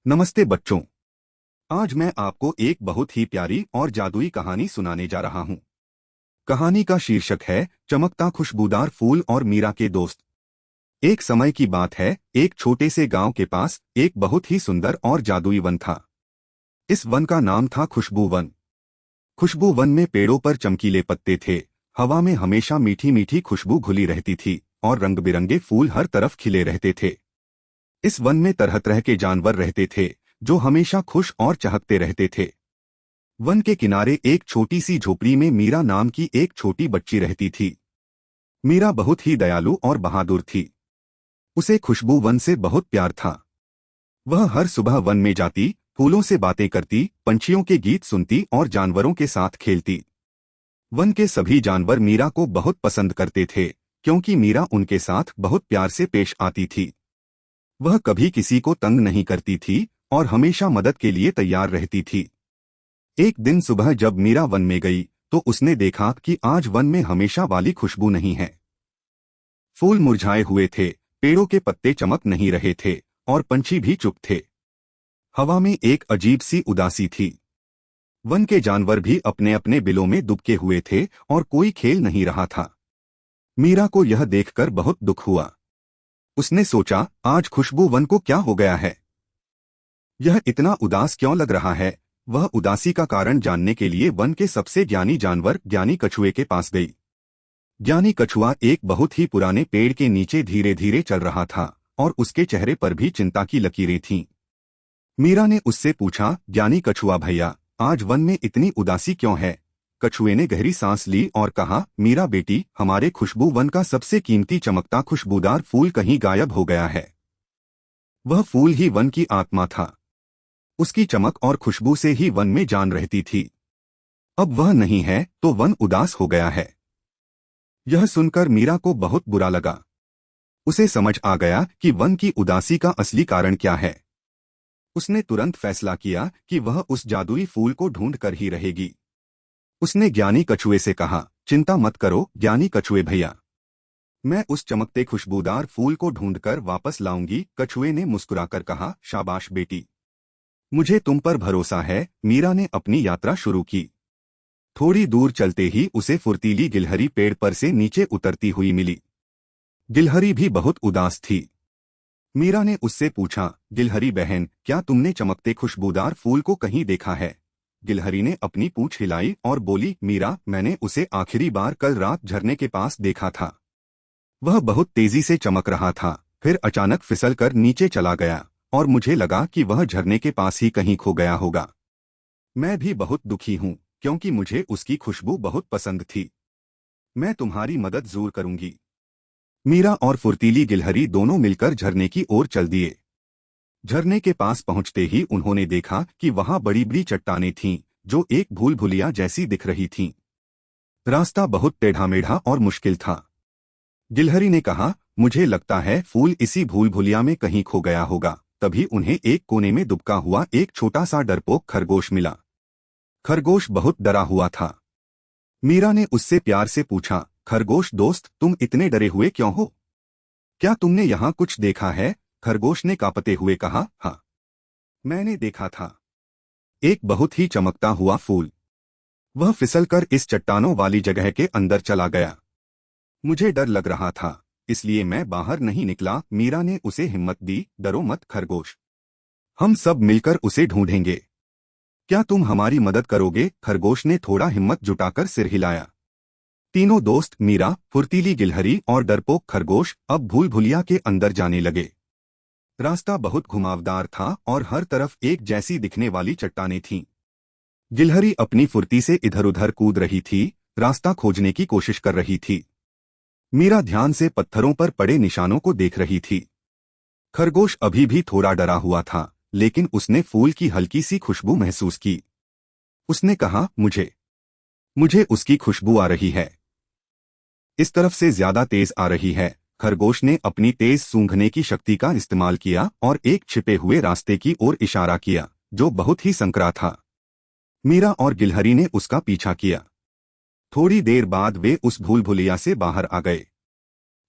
नमस्ते बच्चों। आज मैं आपको एक बहुत ही प्यारी और जादुई कहानी सुनाने जा रहा हूँ। कहानी का शीर्षक है चमकता खुशबूदार फूल और मीरा के दोस्त। एक समय की बात है, एक छोटे से गांव के पास एक बहुत ही सुंदर और जादुई वन था। इस वन का नाम था खुशबू वन। खुशबू वन में पेड़ों पर चमकीले पत्ते थे, हवा में हमेशा मीठी मीठी खुशबू घुली रहती थी और रंग बिरंगे फूल हर तरफ खिले रहते थे। इस वन में तरह तरह के जानवर रहते थे जो हमेशा खुश और चहकते रहते थे। वन के किनारे एक छोटी सी झोपड़ी में मीरा नाम की एक छोटी बच्ची रहती थी। मीरा बहुत ही दयालु और बहादुर थी। उसे खुशबू वन से बहुत प्यार था। वह हर सुबह वन में जाती, फूलों से बातें करती, पंछियों के गीत सुनती और जानवरों के साथ खेलती। वन के सभी जानवर मीरा को बहुत पसंद करते थे क्योंकि मीरा उनके साथ बहुत प्यार से पेश आती थी। वह कभी किसी को तंग नहीं करती थी और हमेशा मदद के लिए तैयार रहती थी। एक दिन सुबह जब मीरा वन में गई तो उसने देखा कि आज वन में हमेशा वाली खुशबू नहीं है। फूल मुरझाए हुए थे, पेड़ों के पत्ते चमक नहीं रहे थे और पंछी भी चुप थे। हवा में एक अजीब सी उदासी थी। वन के जानवर भी अपने अपने बिलों में दुबके हुए थे और कोई खेल नहीं रहा था। मीरा को यह देखकर बहुत दुख हुआ। उसने सोचा, आज खुशबू वन को क्या हो गया है? यह इतना उदास क्यों लग रहा है? वह उदासी का कारण जानने के लिए वन के सबसे ज्ञानी जानवर ज्ञानी कछुए के पास गई। ज्ञानी कछुआ एक बहुत ही पुराने पेड़ के नीचे धीरे धीरे चल रहा था और उसके चेहरे पर भी चिंता की लकीरें थीं। मीरा ने उससे पूछा, ज्ञानी कछुआ भैया, आज वन में इतनी उदासी क्यों है? कछुए ने गहरी सांस ली और कहा, मीरा बेटी, हमारे खुशबू वन का सबसे कीमती चमकता खुशबूदार फूल कहीं गायब हो गया है। वह फूल ही वन की आत्मा था। उसकी चमक और खुशबू से ही वन में जान रहती थी। अब वह नहीं है तो वन उदास हो गया है। यह सुनकर मीरा को बहुत बुरा लगा। उसे समझ आ गया कि वन की उदासी का असली कारण क्या है। उसने तुरंत फैसला किया कि वह उस जादुई फूल को ढूंढ कर ही रहेगी। उसने ज्ञानी कछुए से कहा, चिंता मत करो ज्ञानी कछुए भैया, मैं उस चमकते खुशबूदार फूल को ढूंढकर वापस लाऊंगी। कछुए ने मुस्कुराकर कहा, शाबाश बेटी, मुझे तुम पर भरोसा है। मीरा ने अपनी यात्रा शुरू की। थोड़ी दूर चलते ही उसे फुर्तीली गिलहरी पेड़ पर से नीचे उतरती हुई मिली। गिलहरी भी बहुत उदास थी। मीरा ने उससे पूछा, गिलहरी बहन, क्या तुमने चमकते खुशबूदार फूल को कहीं देखा है? गिलहरी ने अपनी पूंछ हिलाई और बोली, मीरा, मैंने उसे आखिरी बार कल रात झरने के पास देखा था। वह बहुत तेजी से चमक रहा था, फिर अचानक फिसल कर नीचे चला गया और मुझे लगा कि वह झरने के पास ही कहीं खो गया होगा। मैं भी बहुत दुखी हूँ क्योंकि मुझे उसकी खुशबू बहुत पसंद थी। मैं तुम्हारी मदद जरूर करूंगी। मीरा और फुर्तीली गिलहरी दोनों मिलकर झरने की ओर चल दिए। झरने के पास पहुंचते ही उन्होंने देखा कि वहां बड़ी बड़ी चट्टानें थीं जो एक भूल भुलिया जैसी दिख रही थीं। रास्ता बहुत टेढ़ा मेढ़ा और मुश्किल था। गिलहरी ने कहा, मुझे लगता है फूल इसी भूल भुलिया में कहीं खो गया होगा। तभी उन्हें एक कोने में दुबका हुआ एक छोटा सा डरपोक खरगोश मिला। खरगोश बहुत डरा हुआ था। मीरा ने उससे प्यार से पूछा, खरगोश दोस्त, तुम इतने डरे हुए क्यों हो? क्या तुमने यहाँ कुछ देखा है? खरगोश ने कांपते हुए कहा, हाँ, मैंने देखा था एक बहुत ही चमकता हुआ फूल। वह फिसलकर इस चट्टानों वाली जगह के अंदर चला गया। मुझे डर लग रहा था, इसलिए मैं बाहर नहीं निकला। मीरा ने उसे हिम्मत दी, डरो मत खरगोश, हम सब मिलकर उसे ढूंढेंगे। क्या तुम हमारी मदद करोगे? खरगोश ने थोड़ा हिम्मत जुटाकर सिर हिलाया। तीनों दोस्त मीरा, फुर्तीली गिलहरी और डरपोक खरगोश अब भूल भुलिया के अंदर जाने लगे। रास्ता बहुत घुमावदार था और हर तरफ एक जैसी दिखने वाली चट्टानें थीं। गिलहरी अपनी फुर्ती से इधर उधर कूद रही थी, रास्ता खोजने की कोशिश कर रही थी। मीरा ध्यान से पत्थरों पर पड़े निशानों को देख रही थी। खरगोश अभी भी थोड़ा डरा हुआ था, लेकिन उसने फूल की हल्की सी खुशबू महसूस की। उसने कहा, मुझे उसकी खुशबू आ रही है। इस तरफ से ज्यादा तेज आ रही है। खरगोश ने अपनी तेज सूंघने की शक्ति का इस्तेमाल किया और एक छिपे हुए रास्ते की ओर इशारा किया जो बहुत ही संकरा था। मीरा और गिलहरी ने उसका पीछा किया। थोड़ी देर बाद वे उस भूल भुलैया से बाहर आ गए।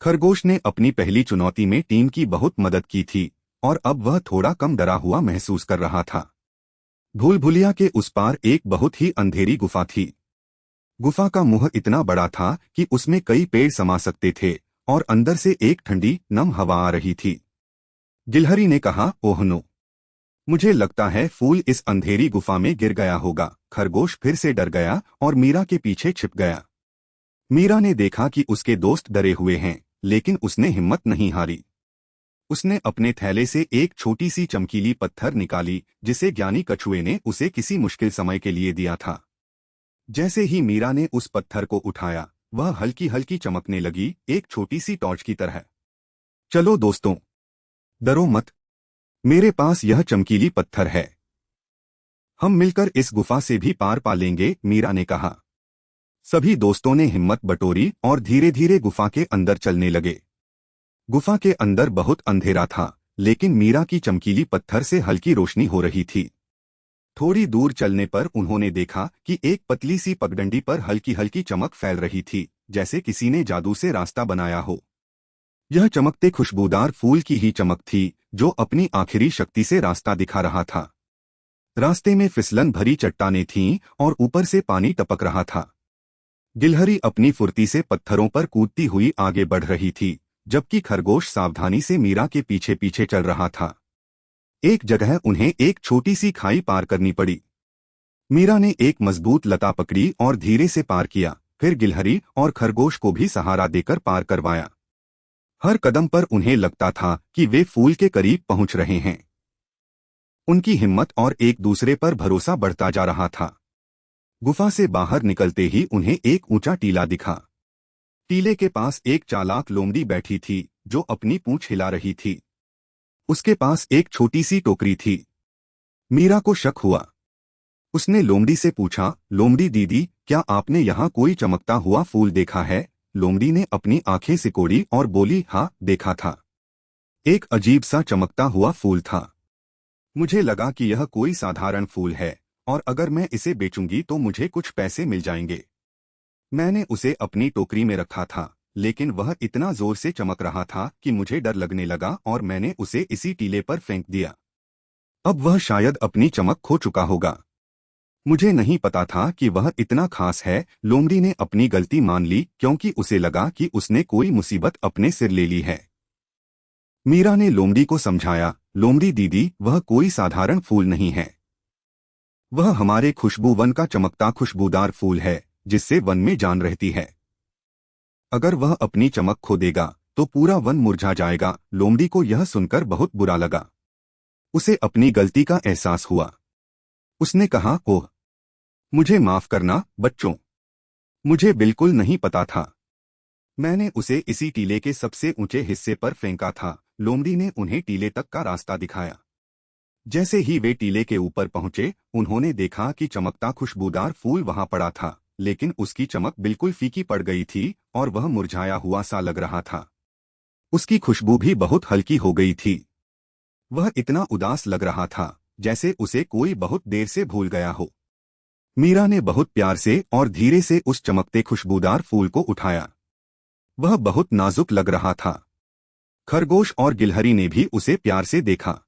खरगोश ने अपनी पहली चुनौती में टीम की बहुत मदद की थी और अब वह थोड़ा कम डरा हुआ महसूस कर रहा था। भूलभुलिया के उस पार एक बहुत ही अंधेरी गुफा थी। गुफा का मुंह इतना बड़ा था कि उसमें कई पेड़ समा सकते थे और अंदर से एक ठंडी नम हवा आ रही थी। गिलहरी ने कहा, ओह नो, मुझे लगता है फूल इस अंधेरी गुफा में गिर गया होगा। खरगोश फिर से डर गया और मीरा के पीछे छिप गया। मीरा ने देखा कि उसके दोस्त डरे हुए हैं, लेकिन उसने हिम्मत नहीं हारी। उसने अपने थैले से एक छोटी सी चमकीली पत्थर निकाली, जिसे ज्ञानी कछुए ने उसे किसी मुश्किल समय के लिए दिया था। जैसे ही मीरा ने उस पत्थर को उठाया, वह हल्की हल्की चमकने लगी, एक छोटी सी टॉर्च की तरह। चलो दोस्तों, डरो मत, मेरे पास यह चमकीली पत्थर है। हम मिलकर इस गुफा से भी पार पा लेंगे, मीरा ने कहा। सभी दोस्तों ने हिम्मत बटोरी और धीरे धीरे गुफा के अंदर चलने लगे। गुफा के अंदर बहुत अंधेरा था, लेकिन मीरा की चमकीली पत्थर से हल्की रोशनी हो रही थी। थोड़ी दूर चलने पर उन्होंने देखा कि एक पतली सी पगडंडी पर हल्की हल्की चमक फैल रही थी, जैसे किसी ने जादू से रास्ता बनाया हो। यह चमकते खुशबूदार फूल की ही चमक थी, जो अपनी आखिरी शक्ति से रास्ता दिखा रहा था। रास्ते में फिसलन भरी चट्टानें थीं और ऊपर से पानी टपक रहा था। गिलहरी अपनी फुर्ती से पत्थरों पर कूदती हुई आगे बढ़ रही थी, जबकि खरगोश सावधानी से मीरा के पीछे पीछे चल रहा था। एक जगह उन्हें एक छोटी सी खाई पार करनी पड़ी। मीरा ने एक मजबूत लता पकड़ी और धीरे से पार किया, फिर गिलहरी और खरगोश को भी सहारा देकर पार करवाया। हर कदम पर उन्हें लगता था कि वे फूल के करीब पहुंच रहे हैं। उनकी हिम्मत और एक दूसरे पर भरोसा बढ़ता जा रहा था। गुफा से बाहर निकलते ही उन्हें एक ऊंचा टीला दिखा। टीले के पास एक चालाक लोमड़ी बैठी थी, जो अपनी पूंछ हिला रही थी। उसके पास एक छोटी सी टोकरी थी। मीरा को शक हुआ। उसने लोमड़ी से पूछा, लोमड़ी दीदी, क्या आपने यहाँ कोई चमकता हुआ फूल देखा है? लोमड़ी ने अपनी आंखें सिकोड़ी और बोली, हाँ, देखा था। एक अजीब सा चमकता हुआ फूल था। मुझे लगा कि यह कोई साधारण फूल है और अगर मैं इसे बेचूंगी तो मुझे कुछ पैसे मिल जाएंगे। मैंने उसे अपनी टोकरी में रखा था, लेकिन वह इतना जोर से चमक रहा था कि मुझे डर लगने लगा और मैंने उसे इसी टीले पर फेंक दिया। अब वह शायद अपनी चमक खो चुका होगा। मुझे नहीं पता था कि वह इतना खास है। लोमड़ी ने अपनी गलती मान ली, क्योंकि उसे लगा कि उसने कोई मुसीबत अपने सिर ले ली है। मीरा ने लोमड़ी को समझाया, लोमड़ी दीदी, वह कोई साधारण फूल नहीं है। वह हमारे खुशबू वन का चमकता खुशबूदार फूल है, जिससे वन में जान रहती है। अगर वह अपनी चमक खो देगा तो पूरा वन मुरझा जाएगा। लोमड़ी को यह सुनकर बहुत बुरा लगा। उसे अपनी गलती का एहसास हुआ। उसने कहा, ओह, मुझे माफ करना बच्चों, मुझे बिल्कुल नहीं पता था। मैंने उसे इसी टीले के सबसे ऊंचे हिस्से पर फेंका था। लोमड़ी ने उन्हें टीले तक का रास्ता दिखाया। जैसे ही वे टीले के ऊपर पहुंचे, उन्होंने देखा कि चमकता खुशबूदार फूल वहां पड़ा था, लेकिन उसकी चमक बिल्कुल फीकी पड़ गई थी और वह मुरझाया हुआ सा लग रहा था। उसकी खुशबू भी बहुत हल्की हो गई थी। वह इतना उदास लग रहा था, जैसे उसे कोई बहुत देर से भूल गया हो। मीरा ने बहुत प्यार से और धीरे से उस चमकते खुशबूदार फूल को उठाया। वह बहुत नाजुक लग रहा था। खरगोश और गिलहरी ने भी उसे प्यार से देखा।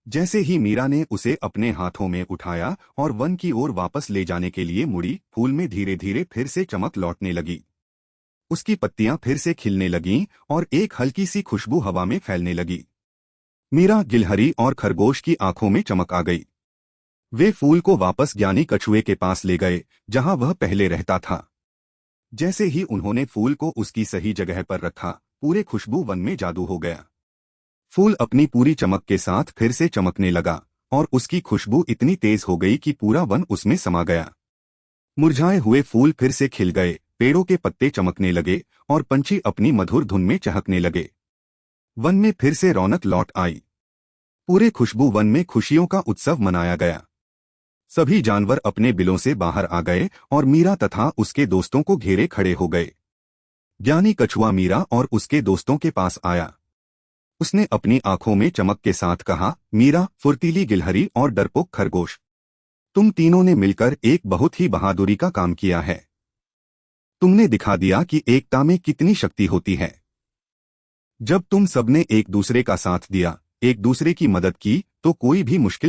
जैसे ही मीरा ने उसे अपने हाथों में उठाया और वन की ओर वापस ले जाने के लिए मुड़ी, फूल में धीरे धीरे फिर से चमक लौटने लगी। उसकी पत्तियां फिर से खिलने लगीं और एक हल्की सी खुशबू हवा में फैलने लगी। मीरा, गिलहरी और खरगोश की आंखों में चमक आ गई। वे फूल को वापस ज्ञानी कछुए के पास ले गए, जहां वह पहले रहता था। जैसे ही उन्होंने फूल को उसकी सही जगह पर रखा, पूरे खुशबू वन में जादू हो गया। फूल अपनी पूरी चमक के साथ फिर से चमकने लगा और उसकी खुशबू इतनी तेज हो गई कि पूरा वन उसमें समा गया। मुरझाए हुए फूल फिर से खिल गए, पेड़ों के पत्ते चमकने लगे और पंछी अपनी मधुर धुन में चहकने लगे। वन में फिर से रौनक लौट आई। पूरे खुशबू वन में खुशियों का उत्सव मनाया गया। सभी जानवर अपने बिलों से बाहर आ गए और मीरा तथा उसके दोस्तों को घेरे खड़े हो गए। ज्ञानी कछुआ मीरा और उसके दोस्तों के पास आया। उसने अपनी आंखों में चमक के साथ कहा, मीरा, फुर्तीली गिलहरी और डरपोक खरगोश, तुम तीनों ने मिलकर एक बहुत ही बहादुरी का काम किया है। तुमने दिखा दिया कि एकता में कितनी शक्ति होती है। जब तुम सबने एक दूसरे का साथ दिया एक दूसरे की मदद की तो कोई भी मुश्किल